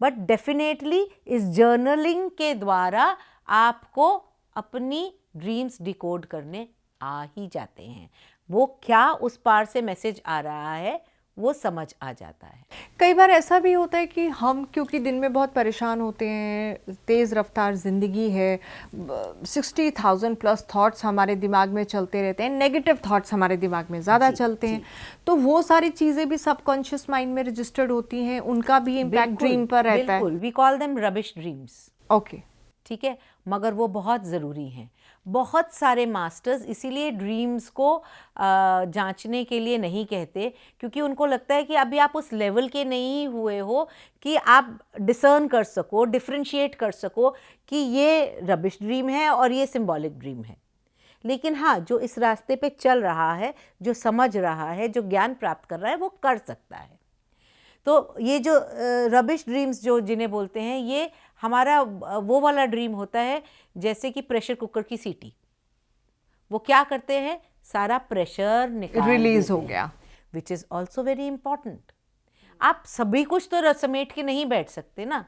But definitely इस जर्नलिंग के द्वारा आपको अपनी ड्रीम्स डिकोड करने आ ही जाते हैं। वो क्या उस पार से मैसेज आ रहा है वो समझ आ जाता है। कई बार ऐसा भी होता है कि हम क्योंकि दिन में बहुत परेशान होते हैं, तेज़ रफ्तार ज़िंदगी है, 60,000 प्लस थॉट्स हमारे दिमाग में चलते रहते हैं, नेगेटिव थॉट्स हमारे दिमाग में ज़्यादा चलते हैं, तो वो सारी चीज़ें भी सबकॉन्शियस माइंड में रजिस्टर्ड होती हैं, उनका भी इम्पैक्ट ड्रीम पर रहता है। बिल्कुल, we call them rubbish dreams. Okay, ठीक है, मगर वो बहुत ज़रूरी हैं। बहुत सारे मास्टर्स इसीलिए ड्रीम्स को जांचने के लिए नहीं कहते, क्योंकि उनको लगता है कि अभी आप उस लेवल के नहीं हुए हो कि आप डिसर्न कर सको, डिफरेंशिएट कर सको कि ये रबिश ड्रीम है और ये सिंबॉलिक ड्रीम है। लेकिन हाँ, जो इस रास्ते पे चल रहा है, जो समझ रहा है, जो ज्ञान प्राप्त कर रहा है, वो कर सकता है। तो ये जो रबिश ड्रीम्स जो जिन्हें बोलते हैं, ये हमारा वो वाला ड्रीम होता है जैसे कि प्रेशर कुकर की सीटी। वो क्या करते हैं, सारा प्रेशर निकाल रिलीज हो गया, which is also very important. आप सभी कुछ तो समेट के नहीं बैठ सकते ना,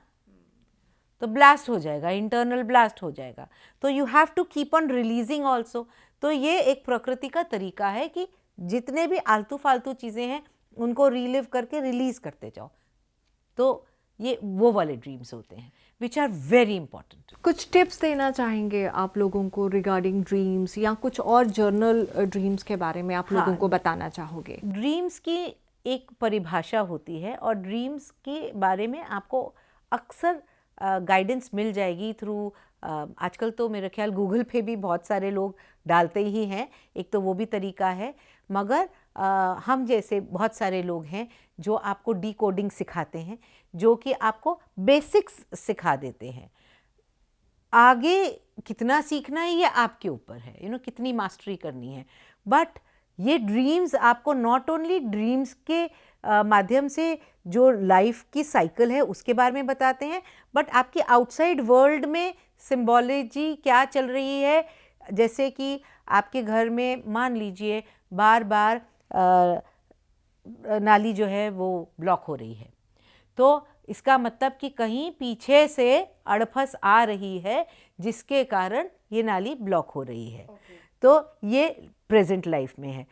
तो ब्लास्ट हो जाएगा, इंटरनल ब्लास्ट हो जाएगा। तो you have to keep on releasing also. तो ये एक प्रकृति का तरीका है कि जितने भी आलतू फालतू चीज़ें हैं उनको रिलीव करके रिलीज करते जाओ। तो ये वो वाले ड्रीम्स होते हैं विच आर वेरी इंपॉर्टेंट। कुछ टिप्स देना चाहेंगे आप लोगों को रिगार्डिंग ड्रीम्स, या कुछ और जर्नल ड्रीम्स के बारे में आप लोगों को बताना चाहोगे? ड्रीम्स की एक परिभाषा होती है और ड्रीम्स के बारे में आपको अक्सर गाइडेंस मिल जाएगी थ्रू, आजकल तो मेरा ख्याल गूगल पे भी बहुत सारे लोग डालते ही हैं, एक तो वो भी तरीका है। मगर हम जैसे बहुत सारे लोग हैं जो आपको डिकोडिंग सिखाते हैं, जो कि आपको बेसिक्स सिखा देते हैं। आगे कितना सीखना है ये आपके ऊपर है, कितनी मास्टरी करनी है। बट ये ड्रीम्स आपको नॉट ओनली ड्रीम्स के माध्यम से जो लाइफ की साइकिल है उसके बारे में बताते हैं, बट आपकी आउटसाइड वर्ल्ड में सिंबोलॉजी क्या चल रही है। जैसे कि आपके घर में मान लीजिए बार बार नाली जो है वो ब्लॉक हो रही है, तो इसका मतलब कि कहीं पीछे से अड़फस आ रही है जिसके कारण ये नाली ब्लॉक हो रही है। तो ये प्रेजेंट लाइफ में है।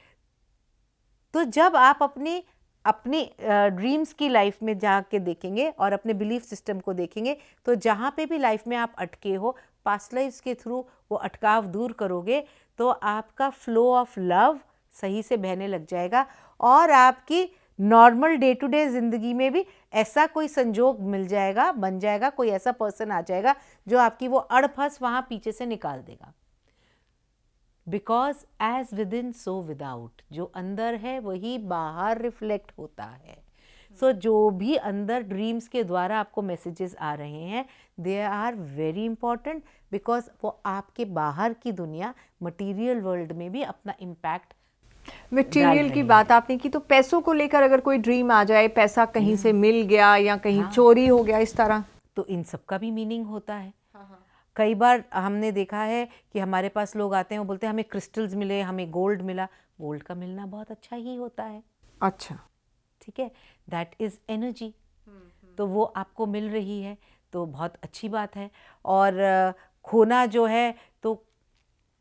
तो जब आप अपनी ड्रीम्स की लाइफ में जाके देखेंगे और अपने बिलीफ सिस्टम को देखेंगे, तो जहाँ पे भी लाइफ में आप अटके हो, पास्ट लाइफ्स के थ्रू वो अटकाव दूर करोगे तो आपका फ्लो ऑफ लव सही से बहने लग जाएगा और आपकी नॉर्मल डे टू डे ज़िंदगी में भी ऐसा कोई संजोग मिल जाएगा, बन जाएगा, कोई ऐसा पर्सन आ जाएगा जो आपकी वो अड़फस वहाँ पीछे से निकाल देगा। Because as within so without, जो अंदर है वही बाहर रिफ्लेक्ट होता है। सो जो भी अंदर ड्रीम्स के द्वारा आपको मैसेजेस आ रहे हैं, they are very important, because वो आपके बाहर की दुनिया मटीरियल वर्ल्ड में भी अपना इम्पैक्ट। मटेरियल की बात आपने की, तो पैसों को लेकर अगर कोई ड्रीम आ जाए, पैसा कहीं से मिल गया या कहीं चोरी हो गया, इस तरह, तो इन सब का भी मीनिंग होता है। कई बार हमने देखा है कि हमारे पास लोग आते हैं, वो बोलते हैं हमें क्रिस्टल्स मिले, हमें गोल्ड मिला। गोल्ड का मिलना बहुत अच्छा ही होता है। अच्छा, ठीक है, दैट इज़ एनर्जी। तो वो आपको मिल रही है तो बहुत अच्छी बात है। और खोना जो है तो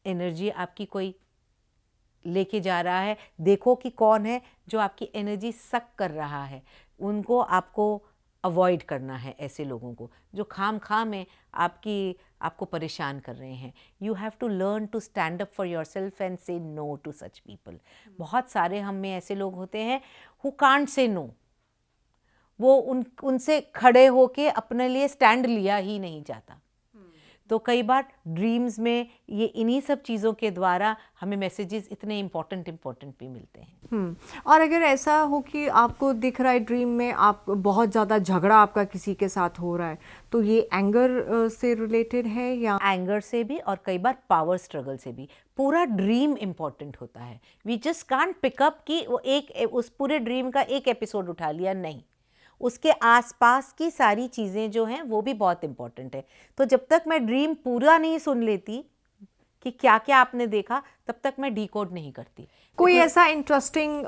एनर्जी आपकी कोई लेके जा रहा है, देखो कि कौन है जो आपकी एनर्जी सक कर रहा है, उनको आपको अवॉइड करना है, ऐसे लोगों को जो खाम खाम में आपको परेशान कर रहे हैं। You have to learn to stand up for yourself and say no to such people. बहुत सारे हम में ऐसे लोग होते हैं हु कांट से नो, वो उनसे खड़े होके अपने लिए स्टैंड लिया ही नहीं जाता। तो कई बार ड्रीम्स में ये इन्हीं सब चीज़ों के द्वारा हमें मैसेजेस इतने इम्पोर्टेंट भी मिलते हैं। और अगर ऐसा हो कि आपको दिख रहा है ड्रीम में आप बहुत ज़्यादा झगड़ा आपका किसी के साथ हो रहा है, तो ये एंगर से रिलेटेड है या? एंगर से भी और कई बार पावर स्ट्रगल से भी। पूरा ड्रीम इम्पोर्टेंट होता है। वी जस्ट कांट पिकअप कि वो उस पूरे ड्रीम का एक एपिसोड उठा लिया, नहीं, उसके आसपास की सारी चीज़ें जो हैं वो भी बहुत इम्पोर्टेंट है। तो जब तक मैं ड्रीम पूरा नहीं सुन लेती कि क्या क्या आपने देखा, तब तक मैं डिकोड नहीं करती। कोई ऐसा इंटरेस्टिंग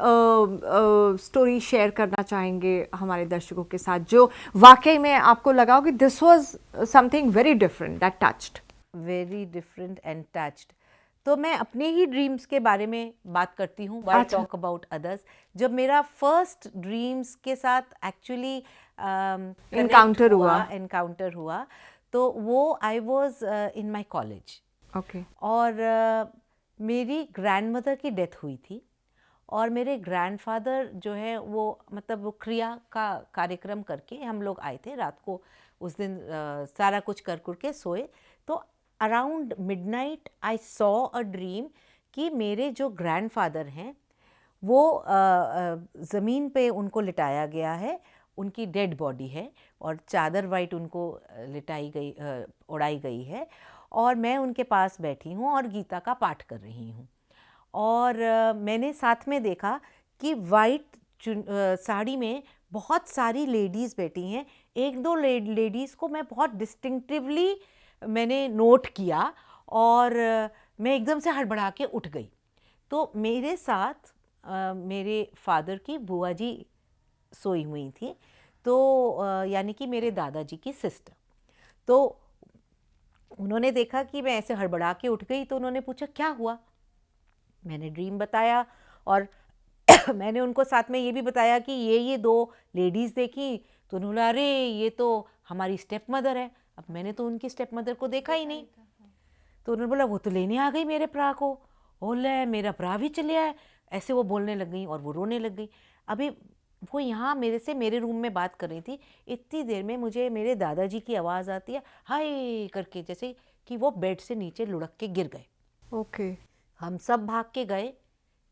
स्टोरी शेयर करना चाहेंगे हमारे दर्शकों के साथ जो वाकई में आपको लगा हो कि this was something very different that touched? Very different and touched. तो मैं अपने ही ड्रीम्स के बारे में बात करती हूँ, व्हाई टॉक अबाउट अदर्स। जब मेरा फर्स्ट ड्रीम्स के साथ एक्चुअली एनकाउंटर हुआ तो वो I was in my college. Okay. और मेरी ग्रैंडमदर की डेथ हुई थी और मेरे ग्रैंडफादर जो है वो मतलब वो क्रिया का कार्यक्रम करके हम लोग आए थे रात को। उस दिन सारा कुछ कर के सोए तो around midnight I saw a dream कि मेरे जो ग्रैंडफादर हैं वो ज़मीन पे उनको लिटाया गया है, उनकी डेड बॉडी है और चादर वाइट उनको लिटाई गई उड़ाई गई है और मैं उनके पास बैठी हूँ और गीता का पाठ कर रही हूँ। और मैंने साथ में देखा कि वाइट साड़ी में बहुत सारी लेडीज़ बैठी हैं। एक दो लेडीज़ को मैं बहुत डिस्टिंक्टिवली मैंने नोट किया और मैं एकदम से हड़बड़ा के उठ गई। तो मेरे साथ मेरे फादर की बुआ जी सोई हुई थी, तो यानी कि मेरे दादाजी की सिस्टर। तो उन्होंने देखा कि मैं ऐसे हड़बड़ा के उठ गई तो उन्होंने पूछा क्या हुआ। मैंने ड्रीम बताया और मैंने उनको साथ में ये भी बताया कि ये दो लेडीज़ देखी। तो उन्होंने बोला अरे ये तो हमारी स्टेप मदर है। अब मैंने तो उनकी स्टेप मदर को देखा ही नहीं। तो उन्होंने बोला वो तो लेने आ गई मेरे भरा को। बोले मेरा भरा भी चले आया। ऐसे वो बोलने लग गई और वो रोने लग गई। अभी वो यहाँ मेरे रूम में बात कर रही थी, इतनी देर में मुझे मेरे दादाजी की आवाज़ आती है हाय करके, जैसे कि वो बेड से नीचे लुढ़क के गिर गए। ओके। हम सब भाग के गए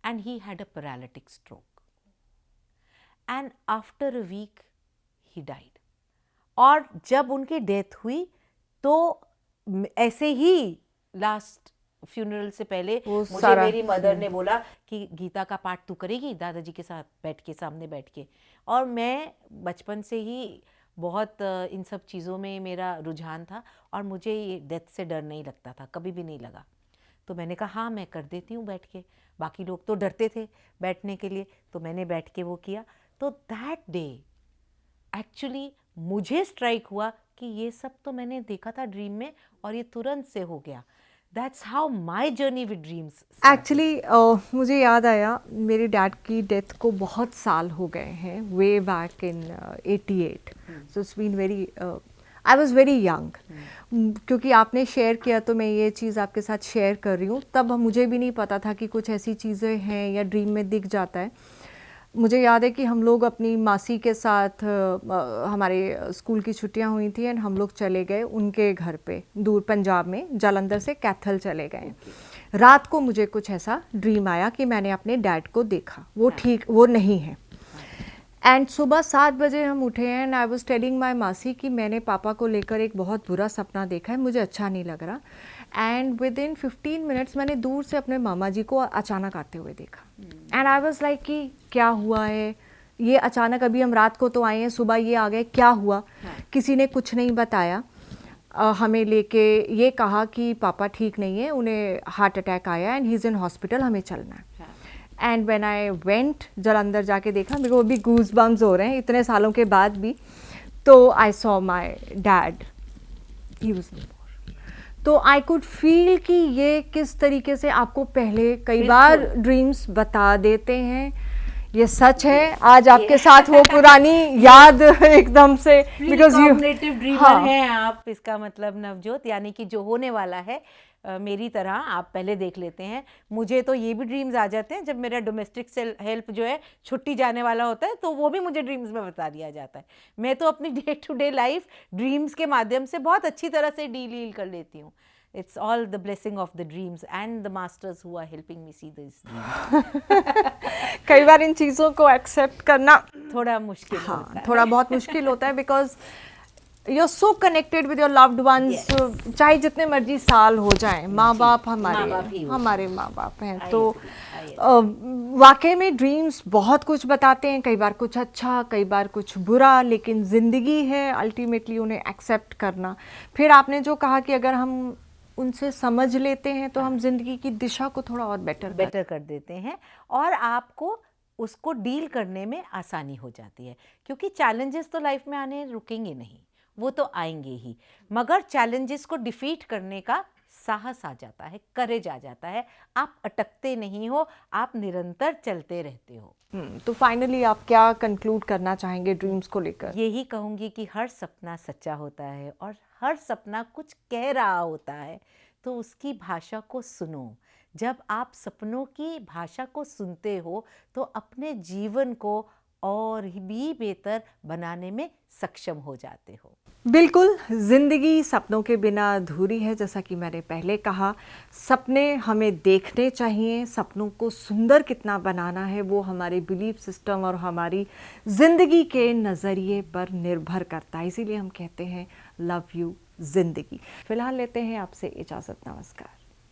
and he had a paralytic stroke and after a week he died. और जब उनकी डेथ हुई तो ऐसे ही लास्ट फ्यूनरल से पहले मुझे मेरी मदर ने बोला कि गीता का पाठ तू करेगी दादाजी के साथ बैठ के, सामने बैठ के। और मैं बचपन से ही बहुत इन सब चीज़ों में मेरा रुझान था और मुझे ये डेथ से डर नहीं लगता था, कभी भी नहीं लगा। तो मैंने कहा हाँ मैं कर देती हूँ बैठ के। बाकी लोग तो डरते थे बैठने के लिए, तो मैंने बैठ के वो किया। तो दैट डे एक्चुअली मुझे स्ट्राइक हुआ कि ये सब तो मैंने देखा था ड्रीम में और ये तुरंत से हो गया। That's how my journey with dreams started. Actually मुझे याद आया मेरे डैड की डेथ को बहुत साल हो गए हैं, way back in 88। So it's been very I was very young. क्योंकि आपने शेयर किया तो मैं ये चीज़ आपके साथ शेयर कर रही हूँ। तब मुझे भी नहीं पता था कि कुछ ऐसी चीज़ें हैं या ड्रीम में दिख जाता है। मुझे याद है कि हम लोग अपनी मासी के साथ हमारे स्कूल की छुट्टियां हुई थी एंड हम लोग चले गए उनके घर पे दूर पंजाब में, जालंधर से कैथल चले गए। रात को मुझे कुछ ऐसा ड्रीम आया कि मैंने अपने डैड को देखा, वो ठीक वो नहीं है। एंड सुबह 7 बजे हम उठे हैं and I was telling my मासी कि मैंने पापा को लेकर एक बहुत बुरा सपना देखा है, मुझे अच्छा नहीं लग रहा। एंड विद इन 15 मिनट्स मैंने दूर से अपने मामा जी को अचानक आते हुए देखा एंड आई वाज लाइक कि क्या हुआ है ये अचानक, अभी हम रात को तो आए हैं, सुबह ये आ गए, क्या हुआ? किसी ने कुछ नहीं बताया। हमें लेके ये कहा कि पापा ठीक नहीं है, उन्हें हार्ट अटैक आया and he is in hospital, हमें चलना है। एंड व्हेन आई वेंट, जब अंदर जाके देखा, मेरे को अभी गूज बम्स हो रहे हैं इतने सालों के बाद भी. तो I saw my dad, he was no more. तो आई कुड फील कि ये किस तरीके से आपको पहले कई बार ड्रीम्स बता देते हैं. ये सच है, आज आपके साथ वो पुरानी याद एकदम से, बिकॉज यू कॉग्निटिव ड्रीमर हैं आप. इसका मतलब नवजोत, यानी कि जो होने वाला है मेरी तरह आप पहले देख लेते हैं. मुझे तो ये भी ड्रीम्स आ जाते हैं जब मेरा डोमेस्टिक हेल्प जो है छुट्टी जाने वाला होता है, तो वो भी मुझे ड्रीम्स में बता दिया जाता है. मैं तो अपनी day to day life dreams के माध्यम से बहुत अच्छी तरह से डील कर लेती हूँ. It's all the blessing of the dreams and the masters who are helping me see these dreams. कई बार इन चीज़ों को एक्सेप्ट करना थोड़ा मुश्किल होता है. थोड़ा बहुत मुश्किल होता है, because you are so connected with your loved ones. चाहे जितने मर्जी साल हो जाएं, माँ बाप हमारे माँ बाप हैं. तो वाकई में ड्रीम्स बहुत कुछ बताते हैं, कई बार कुछ अच्छा, कई बार कुछ बुरा, लेकिन ज़िंदगी है अल्टीमेटली उन्हें एक्सेप्ट करना. फिर आपने जो कहा कि अगर हम उनसे समझ लेते हैं तो हम जिंदगी की दिशा को थोड़ा और बेटर कर देते हैं, और आपको उसको डील करने में आसानी हो जाती है. क्योंकि चैलेंजेस तो लाइफ में आने रुकेंगे नहीं, वो तो आएंगे ही, मगर चैलेंजेस को डिफीट करने का साहस आ जाता है, करेज आ जाता है. आप अटकते नहीं हो, आप निरंतर चलते रहते हो. तो फाइनली आप क्या कंक्लूड करना चाहेंगे ड्रीम्स को लेकर? यही कहूँगी कि हर सपना सच्चा होता है और हर सपना कुछ कह रहा होता है, तो उसकी भाषा को सुनो. जब आप सपनों की भाषा को सुनते हो तो अपने जीवन को और भी बेहतर बनाने में सक्षम हो जाते हो. बिल्कुल, ज़िंदगी सपनों के बिना अधूरी है. जैसा कि मैंने पहले कहा, सपने हमें देखने चाहिए. सपनों को सुंदर कितना बनाना है वो हमारे बिलीफ सिस्टम और हमारी ज़िंदगी के नज़रिए पर निर्भर करता है. इसीलिए हम कहते हैं लव यू ज़िंदगी. फ़िलहाल लेते हैं आपसे इजाज़त. नमस्कार.